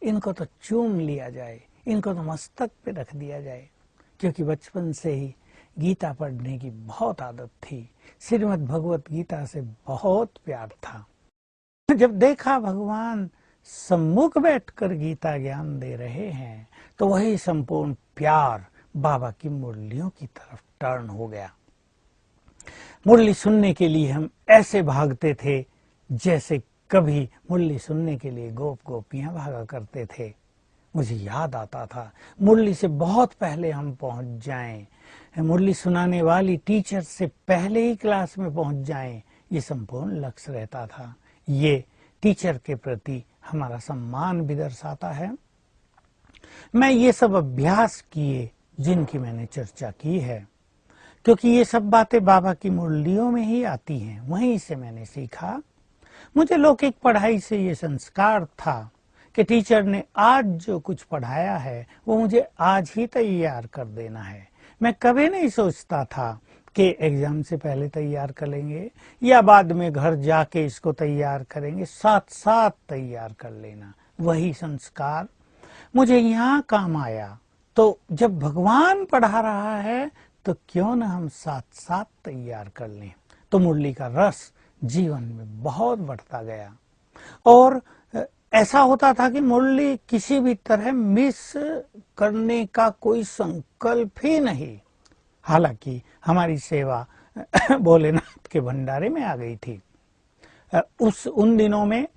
इनको तो चूम लिया जाए, इनको तो मस्तक पे रख दिया जाए। क्योंकि बचपन से ही गीता पढ़ने की बहुत आदत थी, श्रीमद् भगवत गीता से बहुत प्यार था। जब देखा भगवान सम्मुख बैठकर गीता ज्ञान दे रहे हैं तो वही संपूर्ण प्यार बाबा की मुरलियों की तरफ टर्न हो गया। मुरली सुनने के लिए हम ऐसे भागते थे जैसे कभी मुरली सुनने के लिए गोप गोपियां भागा करते थे। मुझे याद आता था मुरली से बहुत पहले हम पहुंच जाएं, मुरली सुनाने वाली टीचर से पहले ही क्लास में पहुंच जाएं, ये संपूर्ण लक्ष्य रहता था। ये टीचर के प्रति हमारा सम्मान भी दर्शाता है। मैं ये सब अभ्यास किए जिनकी मैंने चर्चा की है, क्योंकि ये सब बातें बाबा की मुरलियों में ही आती हैं, वहीं से मैंने सीखा। मुझे लौकिक पढ़ाई से ये संस्कार था कि टीचर ने आज जो कुछ पढ़ाया है वो मुझे आज ही तैयार कर देना है। मैं कभी नहीं सोचता था कि एग्जाम से पहले तैयार कर लेंगे या बाद में घर जाके इसको तैयार करेंगे, साथ साथ तैयार कर लेना। वही संस्कार मुझे यहाँ काम आया। तो जब भगवान पढ़ा रहा है तो क्यों न हम साथ साथ तैयार कर लें। तो मुरली का रस जीवन में बहुत बढ़ता गया और ऐसा होता था कि मुरली किसी भी तरह मिस करने का कोई संकल्प ही नहीं। हालांकि हमारी सेवा भोलेनाथ के भंडारे में आ गई थी। उन दिनों में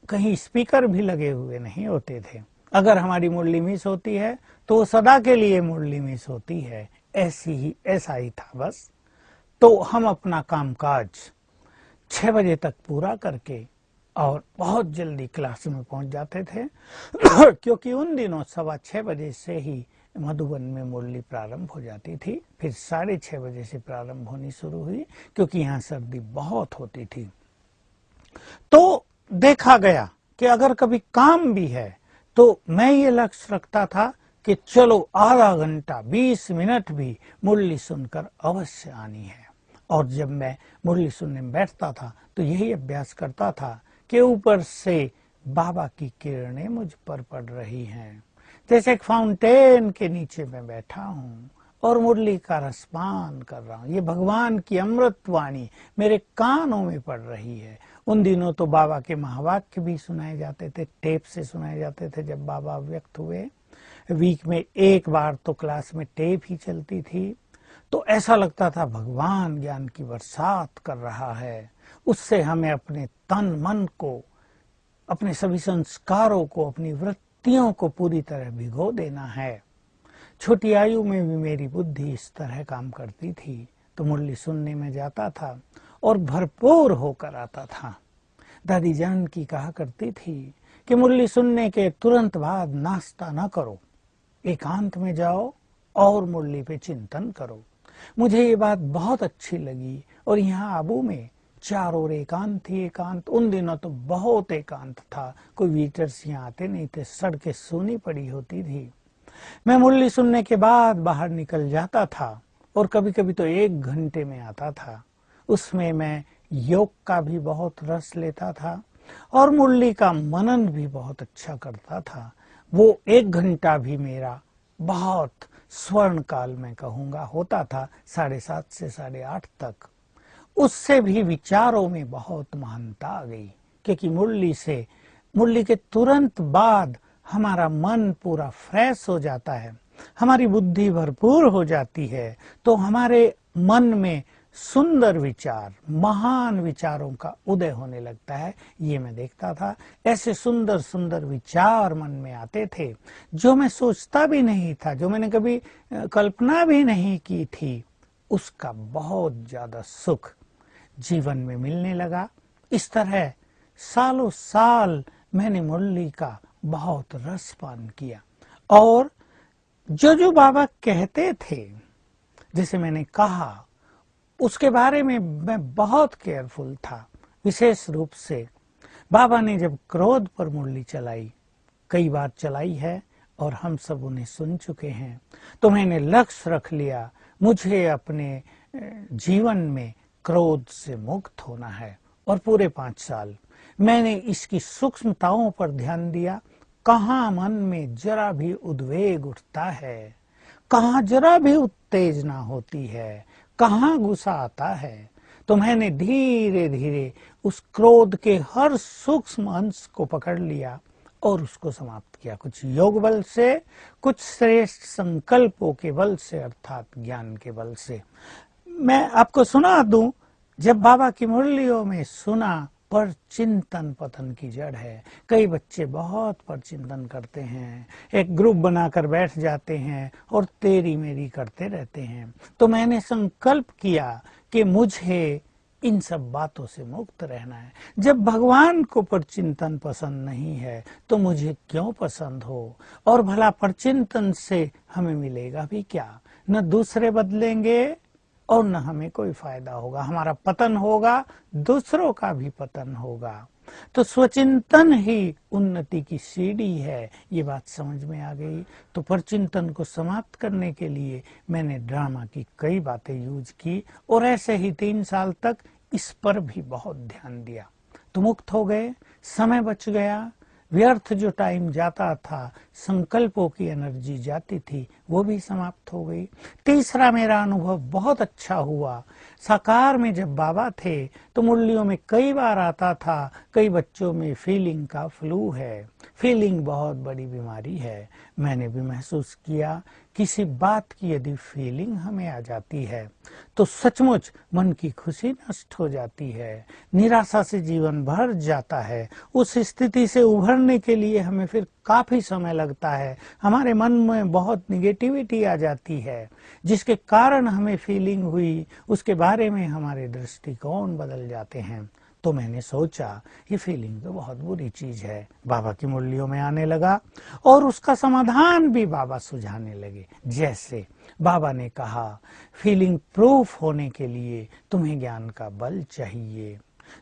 कहीं स्पीकर भी लगे हुए नहीं होते थे। अगर हमारी मुरली मिस होती है तो वो सदा के लिए मुरली मिस होती है, ऐसा ही था बस। तो हम अपना कामकाज 6 बजे तक पूरा करके और बहुत जल्दी क्लास में पहुंच जाते थे क्योंकि उन दिनों 6:15 बजे से ही मधुबन में मुरली प्रारंभ हो जाती थी। फिर 6:30 बजे से प्रारंभ होनी शुरू हुई क्योंकि यहाँ सर्दी बहुत होती थी। तो देखा गया कि अगर कभी काम भी है तो मैं ये लक्ष्य रखता था कि चलो आधा घंटा 20 मिनट भी मुरली सुनकर अवश्य आनी है। और जब मैं मुरली सुनने में बैठता था तो यही अभ्यास करता था कि ऊपर से बाबा की किरणें मुझ पर पड़ रही हैं, जैसे एक फाउंटेन के नीचे मैं बैठा हूँ और मुरली का रसपान कर रहा हूँ। ये भगवान की अमृत वाणी मेरे कानों में पड़ रही है। उन दिनों तो बाबा के महावाक्य भी सुनाए जाते थे, टेप से सुनाए जाते थे। जब बाबा व्यक्त हुए, वीक में एक बार तो क्लास में टेप ही चलती थी। तो ऐसा लगता था भगवान ज्ञान की बरसात कर रहा है। उससे हमें अपने तन मन को, अपने सभी संस्कारों को, अपनी वृत्तियों को पूरी तरह भिगो देना है। छोटी आयु में भी मेरी बुद्धि इस तरह काम करती थी। तो मुरली सुनने में जाता था और भरपूर होकर आता था। दादी जान की कहा करती थी कि मुरली सुनने के तुरंत बाद नाश्ता न करो, एकांत में जाओ और मुरली पे चिंतन करो। मुझे ये बात बहुत अच्छी लगी और यहाँ आबू में चारों ओर एकांत ही एकांत। उन दिनों तो बहुत एकांत था, कोई विजिटर्स यहाँ आते नहीं थे, सड़कें सूनी पड़ी होती थी। मैं मुरली सुनने के बाद बाहर निकल जाता था और कभी कभी तो 1 घंटे में आता था। उसमें मैं योग का भी बहुत रस लेता था और मुरली का मनन भी बहुत अच्छा करता था। वो 1 घंटा भी मेरा बहुत स्वर्ण काल में कहूंगा होता था, 7:30 से 8:30 तक। उससे भी विचारों में बहुत महानता आ गई, क्योंकि मुरली के तुरंत बाद हमारा मन पूरा फ्रेश हो जाता है, हमारी बुद्धि भरपूर हो जाती है। तो हमारे मन में सुंदर विचार, महान विचारों का उदय होने लगता है। ये मैं देखता था। ऐसे सुंदर सुंदर विचार मन में आते थे जो मैं सोचता भी नहीं था, जो मैंने कभी कल्पना भी नहीं की थी। उसका बहुत ज्यादा सुख जीवन में मिलने लगा। इस तरह सालों साल मैंने मुरली का बहुत रसपान किया। और जो बाबा कहते थे, जैसे मैंने कहा, उसके बारे में मैं बहुत केयरफुल था। विशेष रूप से बाबा ने जब क्रोध पर मुरली चलाई, कई बार चलाई है और हम सब उन्हें सुन चुके हैं, तो मैंने लक्ष्य रख लिया, मुझे अपने जीवन में क्रोध से मुक्त होना है। और पूरे 5 साल मैंने इसकी सूक्ष्मताओं पर ध्यान दिया। कहाँ मन में जरा भी उद्वेग उठता है, कहाँ जरा भी उत्तेजना होती है, कहाँ गुस्सा आता है, तो मैंने धीरे धीरे उस क्रोध के हर सूक्ष्म अंश को पकड़ लिया और उसको समाप्त किया। कुछ योग बल से, कुछ श्रेष्ठ संकल्पों के बल से, अर्थात ज्ञान के बल से। मैं आपको सुना दूं, जब बाबा की मुरलियों में सुना पर चिंतन पतन की जड़ है। कई बच्चे बहुत पर चिंतन करते हैं, एक ग्रुप बनाकर बैठ जाते हैं और तेरी मेरी करते रहते हैं। तो मैंने संकल्प किया कि मुझे इन सब बातों से मुक्त रहना है। जब भगवान को परचिंतन पसंद नहीं है तो मुझे क्यों पसंद हो? और भला परचिंतन से हमें मिलेगा भी क्या? न दूसरे बदलेंगे और न हमें कोई फायदा होगा। हमारा पतन होगा, दूसरों का भी पतन होगा। तो स्वचिंतन ही उन्नति की सीढ़ी है, ये बात समझ में आ गई। तो परचिंतन को समाप्त करने के लिए मैंने ड्रामा की कई बातें यूज की और ऐसे ही 3 साल तक इस पर भी बहुत ध्यान दिया। तो मुक्त हो गए, समय बच गया, व्यर्थ जो टाइम जाता था, संकल्पों की एनर्जी जाती थी, वो भी समाप्त हो गई। तीसरा मेरा अनुभव बहुत अच्छा हुआ। साकार में जब बाबा थे तो मुरलियों में कई बार आता था, कई बच्चों में फीलिंग का फ्लू है। फीलिंग बहुत बड़ी बीमारी है। मैंने भी महसूस किया, किसी बात की यदि फीलिंग हमें आ जाती है तो सचमुच मन की खुशी नष्ट हो जाती है, निराशा से जीवन भर जाता है। उस स्थिति से उभरने के लिए हमें फिर काफी समय लगता है। हमारे मन में बहुत निगेटिविटी आ जाती है, जिसके कारण हमें फीलिंग हुई, उसके बारे में हमारे दृष्टिकोण बदल जाते हैं। तो मैंने सोचा ये फीलिंग तो बहुत बुरी चीज है। बाबा की मुरलियों में आने लगा और उसका समाधान भी बाबा सुझाने लगे। जैसे बाबा ने कहा, फीलिंग प्रूफ होने के लिए तुम्हें ज्ञान का बल चाहिए।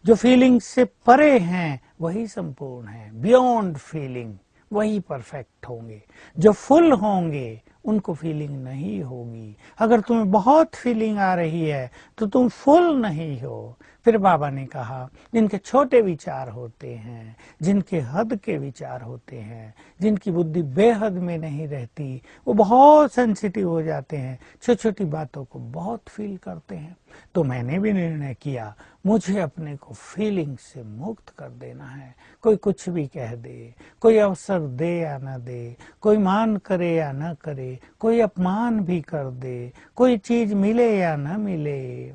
जो फीलिंग से परे हैं वही संपूर्ण हैं, बियॉन्ड फीलिंग वही परफेक्ट होंगे। जो फुल होंगे उनको फीलिंग नहीं होगी। अगर तुम्हें बहुत फीलिंग आ रही है तो तुम फुल नहीं हो। फिर बाबा ने कहा, जिनके छोटे विचार होते हैं, जिनके हद के विचार होते हैं, जिनकी बुद्धि बेहद में नहीं रहती, वो बहुत सेंसिटिव हो जाते हैं, छोटी छोटी बातों को बहुत फील करते हैं। तो मैंने भी निर्णय किया, मुझे अपने को फीलिंग से मुक्त कर देना है। कोई कुछ भी कह दे, कोई अवसर दे या न दे, कोई मान करे या न करे, कोई अपमान भी कर दे, कोई चीज मिले या न मिले,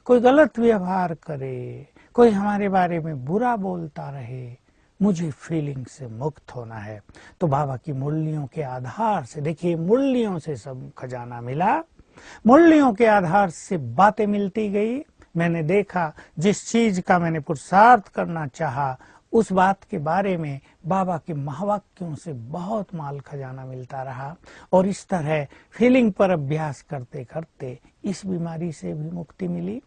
कोई गलत व्यवहार करे, कोई हमारे बारे में बुरा बोलता रहे, मुझे फीलिंग से मुक्त होना है। तो बाबा की मुरलियों के आधार से, देखिए मुरलियों से सब खजाना मिला, मुरलियों के आधार से बातें मिलती गई। मैंने देखा जिस चीज का मैंने पुरुषार्थ करना चाहा उस बात के बारे में बाबा के महावाक्यों से बहुत माल खजाना मिलता रहा। और इस तरह फीलिंग पर अभ्यास करते करते इस बीमारी से भी मुक्ति मिली।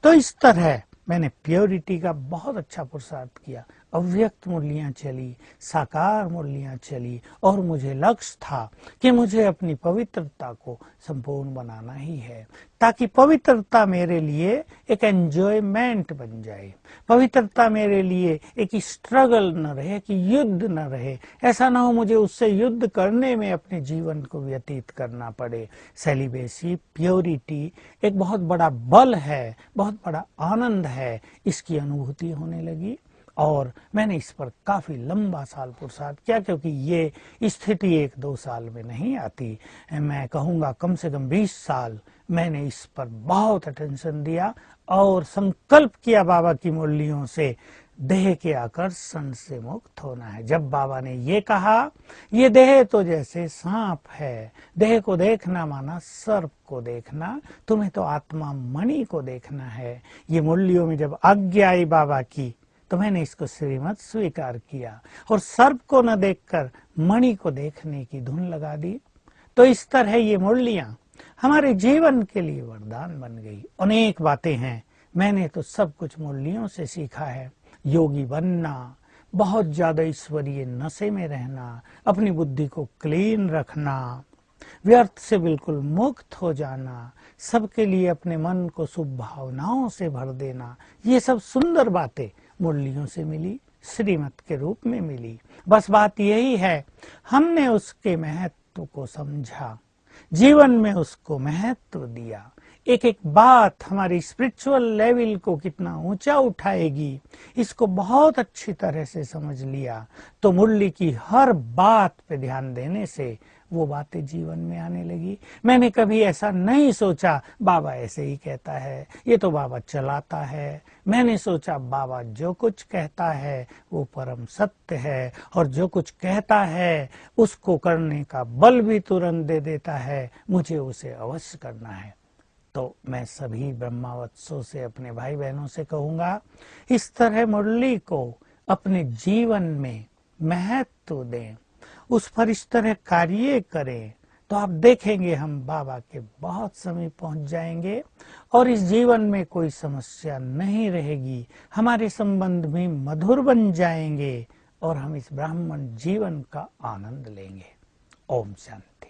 तो इस तरह मैंने प्योरिटी का बहुत अच्छा पुरुषार्थ किया। अव्यक्त मुरलियां चली, साकार मुरलियां चली और मुझे लक्ष्य था कि मुझे अपनी पवित्रता को संपूर्ण बनाना ही है, ताकि पवित्रता मेरे लिए एक एंजॉयमेंट बन जाए। पवित्रता मेरे लिए एक स्ट्रगल न रहे, कि युद्ध न रहे। ऐसा ना हो मुझे उससे युद्ध करने में अपने जीवन को व्यतीत करना पड़े। सेलिबेसी, प्योरिटी एक बहुत बड़ा बल है, बहुत बड़ा आनंद है, इसकी अनुभूति होने लगी। और मैंने इस पर काफी लंबा साल पुरुषार्थ किया, क्योंकि ये स्थिति 1-2 साल में नहीं आती। मैं कहूँगा कम से कम 20 साल मैंने इस पर बहुत अटेंशन दिया और संकल्प किया बाबा की मुरलियों से देह के आकर्षण से मुक्त होना है। जब बाबा ने ये कहा, ये देह तो जैसे सांप है, देह को देखना माना सर्प को देखना, तुम्हें तो आत्मा मणि को देखना है। ये मुरलियों में जब आज्ञा आई बाबा की तो मैंने इसको श्रीमत स्वीकार किया और सर्प को न देखकर मणि को देखने की धुन लगा दी। तो इस तरह ये मुरलियां हमारे जीवन के लिए वरदान बन गई। अनेक बातें हैं, मैंने तो सब कुछ मुरलियों से सीखा है। योगी बनना, बहुत ज्यादा ईश्वरीय नशे में रहना, अपनी बुद्धि को क्लीन रखना, व्यर्थ से बिल्कुल मुक्त हो जाना, सबके लिए अपने मन को शुभ भावनाओं से भर देना, ये सब सुंदर बातें मुरलियों से मिली, श्रीमत के रूप में मिली। बस बात यही है, हमने उसके महत्व को समझा, जीवन में उसको महत्व दिया। एक एक बात हमारी स्पिरिचुअल लेवल को कितना ऊंचा उठाएगी, इसको बहुत अच्छी तरह से समझ लिया। तो मुरली की हर बात पे ध्यान देने से वो बातें जीवन में आने लगी। मैंने कभी ऐसा नहीं सोचा बाबा ऐसे ही कहता है, ये तो बाबा चलाता है। मैंने सोचा बाबा जो कुछ कहता है वो परम सत्य है, और जो कुछ कहता है उसको करने का बल भी तुरंत दे देता है, मुझे उसे अवश्य करना है। तो मैं सभी ब्रह्मावत्सों से, अपने भाई बहनों से कहूंगा, इस तरह मुरली को अपने जीवन में महत्व दें, उस पर इस तरह कार्य करें, तो आप देखेंगे हम बाबा के बहुत समीप पहुंच जाएंगे और इस जीवन में कोई समस्या नहीं रहेगी। हमारे संबंध में मधुर बन जाएंगे और हम इस ब्राह्मण जीवन का आनंद लेंगे। ओम शांति।